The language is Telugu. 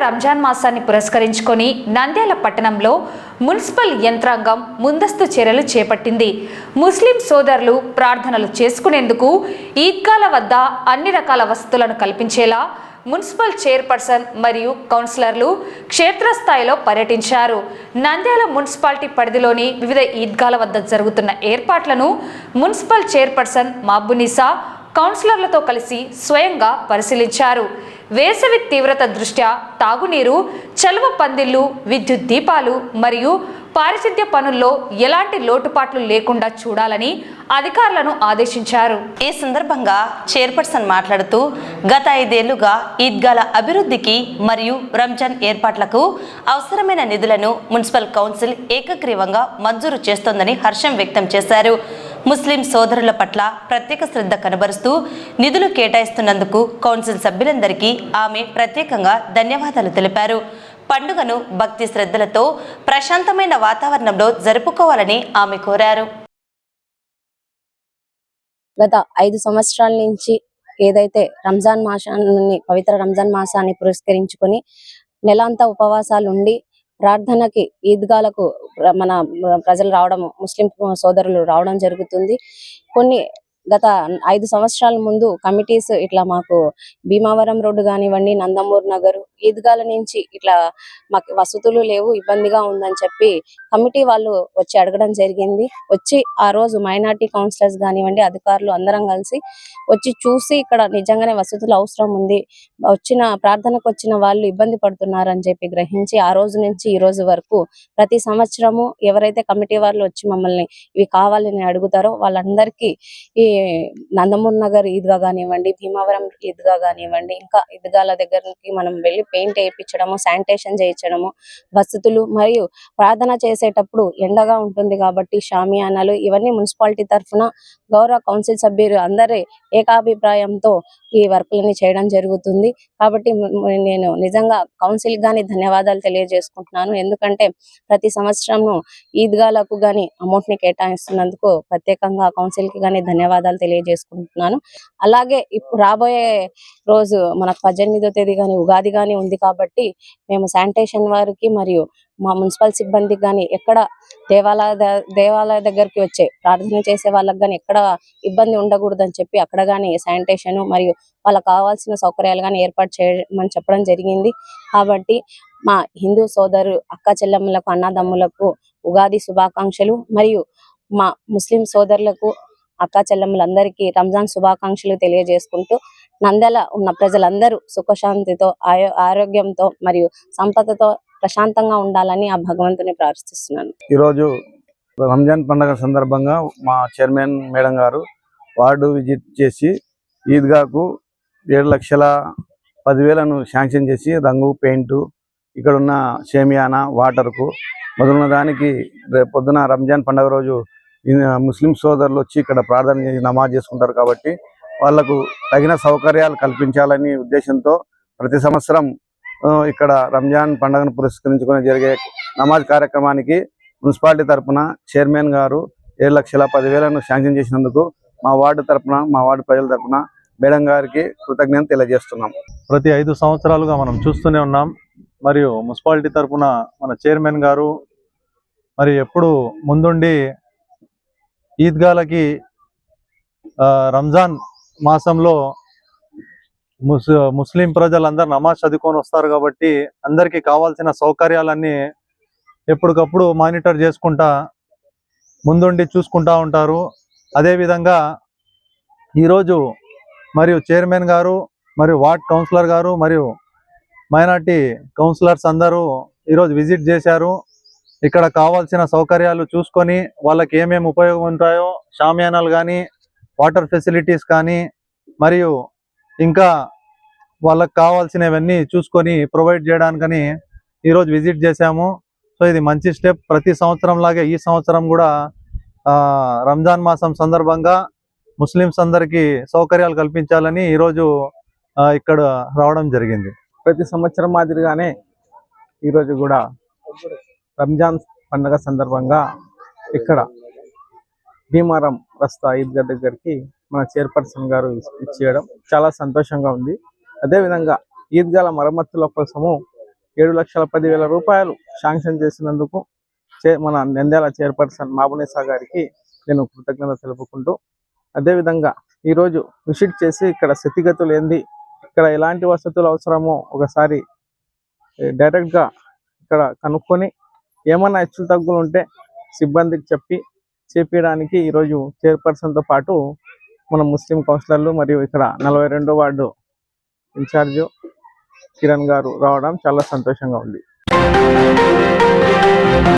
రంజాన్ మాసాన్ని పురస్కరించుకొని నంద్యాల పట్టణంలో మున్సిపల్ యంత్రాంగం ముందస్తు చర్యలు చేపట్టింది. ముస్లిం సోదరులు ప్రార్థనలు చేసుకునేందుకు ఈద్గాల వద్ద అన్ని రకాల వసతులను కల్పించేలా మున్సిపల్ చైర్పర్సన్ మరియు కౌన్సిలర్లు క్షేత్రస్థాయిలో పర్యటించారు. నంద్యాల మున్సిపాలిటీ పరిధిలోని వివిధ ఈద్గాల వద్ద జరుగుతున్న ఏర్పాట్లను మున్సిపల్ చైర్పర్సన్ మహబూనిసా కౌన్సిలర్లతో కలిసి స్వయంగా పరిశీలించారు. వేసవి తీవ్రత దృష్ట్యా తాగునీరు, చలువ పందిళ్లు, విద్యుత్ దీపాలు మరియు పారిశుద్ధ్య పనుల్లో ఎలాంటి లోటుపాట్లు లేకుండా చూడాలని అధికారులను ఆదేశించారు. ఈ సందర్భంగా చైర్పర్సన్ మాట్లాడుతూ గత 5 ఏళ్లుగా ఈద్గాల అభివృద్ధికి మరియు రంజాన్ ఏర్పాట్లకు అవసరమైన నిధులను మున్సిపల్ కౌన్సిల్ ఏకగ్రీవంగా మంజూరు చేస్తోందని హర్షం వ్యక్తం చేశారు. ముస్లిం సోదరుల పట్ల ప్రత్యేక శ్రద్ధ కనబరుస్తూ నిధులు కేటాయిస్తున్నందుకు కౌన్సిల్ సభ్యులందరికీ ఆమె ప్రత్యేకంగా ధన్యవాదాలు తెలిపారు. పండుగను భక్తి శ్రద్ధలతో ప్రశాంతమైన వాతావరణంలో జరుపుకోవాలని ఆమె కోరారు. గత 5 సంవత్సరాల నుంచి ఏదైతే రంజాన్ మాసాన్ని పవిత్ర రంజాన్ మాసాన్ని పురస్కరించుకొని నెలంతా ఉపవాసాలు ఉండి ప్రార్థనకి ఈద్గాలకు మన ప్రజలు రావడం, ముస్లిం సోదరులు రావడం జరుగుతుంది. గత 5 సంవత్సరాల ముందు కమిటీస్ ఇట్లా మాకు భీమావరం రోడ్డు కానివ్వండి, నందమూర్ నగర్ ఈద్గాల నుంచి ఇట్లా మాకు వసతులు లేవు, ఇబ్బందిగా ఉందని చెప్పి కమిటీ వాళ్ళు వచ్చి అడగడం జరిగింది. వచ్చి ఆ రోజు మైనార్టీ కౌన్సిలర్స్ కానివ్వండి, అధికారులు అందరం కలిసి వచ్చి చూసి ఇక్కడ నిజంగానే వసతులు అవసరం ఉంది, ప్రార్థనకు వచ్చిన వాళ్ళు ఇబ్బంది పడుతున్నారు అని చెప్పి గ్రహించి ఆ రోజు నుంచి ఈ రోజు వరకు ప్రతి సంవత్సరము ఎవరైతే కమిటీ వాళ్ళు వచ్చి మమ్మల్ని ఇవి కావాలని అడుగుతారో వాళ్ళందరికీ ఈ నందమూర్ నగర్ ఈద్గా కానివ్వండి, భీమావరం ఈద్గా కానివ్వండి, ఇంకా ఈద్గాల దగ్గరికి మనం వెళ్ళి పెయింట్ వేయించడము, శానిటేషన్ చేయించడము, వసతులు మరియు ప్రార్థన చేసేటప్పుడు ఎండగా ఉంటుంది కాబట్టి షామియానాలు ఇవన్నీ మున్సిపాలిటీ తరఫున గౌరవ కౌన్సిల్ సభ్యులు అందరి ఏకాభిప్రాయంతో ఈ వర్కులని చేయడం జరుగుతుంది. కాబట్టి నేను నిజంగా కౌన్సిల్ గాని ధన్యవాదాలు తెలియజేసుకుంటున్నాను. ఎందుకంటే ప్రతి సంవత్సరము ఈద్గాలకు గాని అమౌంట్ ని కేటాయిస్తున్నందుకు ప్రత్యేకంగా కౌన్సిల్ కి గాని ధన్యవాదాలు తెలియజేసుకుంటున్నాను. అలాగే ఇప్పుడు రాబోయే రోజు మనకు 18వ తేదీ గాని ఉగాది గాని ఉంది కాబట్టి మేము శానిటేషన్ వారికి మరియు మా మున్సిపల్ సిబ్బందికి గాని ఎక్కడ దేవాలయ దగ్గరికి వచ్చే ప్రార్థన చేసే వాళ్ళకి గాని ఎక్కడ ఇబ్బంది ఉండకూడదని చెప్పి అక్కడ గాని శానిటేషన్ మరియు వాళ్ళకి కావాల్సిన సౌకర్యాలు గాని ఏర్పాటు చేయమని చెప్పడం జరిగింది. కాబట్టి మా హిందూ సోదరు అక్క చెల్లెమ్మలకు, అన్నదమ్ములకు ఉగాది శుభాకాంక్షలు మరియు మా ముస్లిం సోదరులకు, అక్క చెల్లెమ్మలందరికీ రంజాన్ శుభాకాంక్షలు తెలియజేసుకుంటూ నంద్యాల ఉన్న ప్రజలందరూ సుఖశాంతితో, ఆరోగ్యంతో మరియు సంపదతో ప్రశాంతంగా ఉండాలని ఆ భగవంతుని ప్రార్థిస్తున్నాను. ఈరోజు రంజాన్ పండుగ సందర్భంగా మా చైర్మన్ మేడం గారు వార్డు విజిట్ చేసి ఈద్గాకు 7,10,000 శాంక్షన్ చేసి రంగు, పెయింటు, ఇక్కడ ఉన్న షేమియానా, వాటర్కు మొదలున్న దానికి రేపు పొద్దున రంజాన్ పండుగ రోజు ముస్లిం సోదరులు వచ్చి ఇక్కడ ప్రార్థన చేసి నమాజ్ చేసుకుంటారు కాబట్టి వాళ్లకు తగిన సౌకర్యాలు కల్పించాలని ఉద్దేశంతో ప్రతి సంవత్సరం ఇక్కడ రంజాన్ పండుగను పురస్కరించుకొని జరిగే నమాజ్ కార్యక్రమానికి మున్సిపాలిటీ తరఫున చైర్మన్ గారు 7,10,000 శాంక్షన్ చేసినందుకు మా వార్డు తరఫున, మా వార్డు ప్రజల తరఫున మేడం గారికి కృతజ్ఞత తెలియజేస్తున్నాం. ప్రతి 5 సంవత్సరాలుగా మనం చూస్తూనే ఉన్నాం. మరియు మున్సిపాలిటీ తరఫున మన చైర్మన్ గారు మరి ఎప్పుడు ముందుండి ఈద్గాలకి రంజాన్ మాసంలో ముస్లిం ప్రజలందరూ నమాజ్ చదువుకొని వస్తారు కాబట్టి అందరికీ కావాల్సిన సౌకర్యాలన్నీ ఎప్పటికప్పుడు మానిటర్ చేసుకుంటా ముందుండి చూసుకుంటా ఉంటారు. అదేవిధంగా ఈరోజు మరియు చైర్మన్ గారు మరియు వార్డ్ కౌన్సిలర్ గారు మరియు మైనార్టీ కౌన్సిలర్స్ అందరూ ఈరోజు విజిట్ చేశారు. ఇక్కడ కావాల్సిన సౌకర్యాలు చూసుకొని వాళ్ళకి ఏమేమి ఉపయోగం ఉంటాయో షామియానాలు కానీ, వాటర్ ఫెసిలిటీస్ కానీ మరియు ఇంకా వాళ్ళకి కావాల్సినవన్నీ చూసుకొని ప్రొవైడ్ చేయడానికని ఈరోజు విజిట్ చేశాము. సో ఇది మంచి స్టెప్. ప్రతి సంవత్సరం లాగే ఈ సంవత్సరం కూడా రంజాన్ మాసం సందర్భంగా ముస్లిమ్స్ అందరికీ సౌకర్యాలు కల్పించాలని ఈరోజు ఇక్కడ రావడం జరిగింది. ప్రతి సంవత్సరం మాదిరిగానే ఈరోజు కూడా రంజాన్ పండుగ సందర్భంగా ఇక్కడ భీమారం రస్తా ఈద్గా దగ్గరికి మన చైర్పర్సన్ గారు ఇచ్చేయడం చాలా సంతోషంగా ఉంది. అదేవిధంగా ఈద్గాల మరమ్మతుల కోసము 7,10,000 రూపాయలు శాంక్షన్ చేసినందుకు మన నంద్యాల చైర్పర్సన్ మాబునేసా గారికి నేను కృతజ్ఞత తెలుపుకుంటూ, అదేవిధంగా ఈరోజు విజిట్ చేసి ఇక్కడ స్థితిగతులు ఏంది, ఇక్కడ ఎలాంటి వసతులు అవసరమో ఒకసారి డైరెక్ట్గా ఇక్కడ కనుక్కొని ఏమన్నా హెచ్చులు తగ్గులు ఉంటే సిబ్బందికి చెప్పి చేపించడానికి ఈరోజు చైర్పర్సన్తో పాటు మన ముస్లిం కౌన్సిలర్లు మరియు ఇక్కడ 42వ వార్డు ఇన్ఛార్జు కిరణ్ గారు రావడం చాలా సంతోషంగా ఉంది.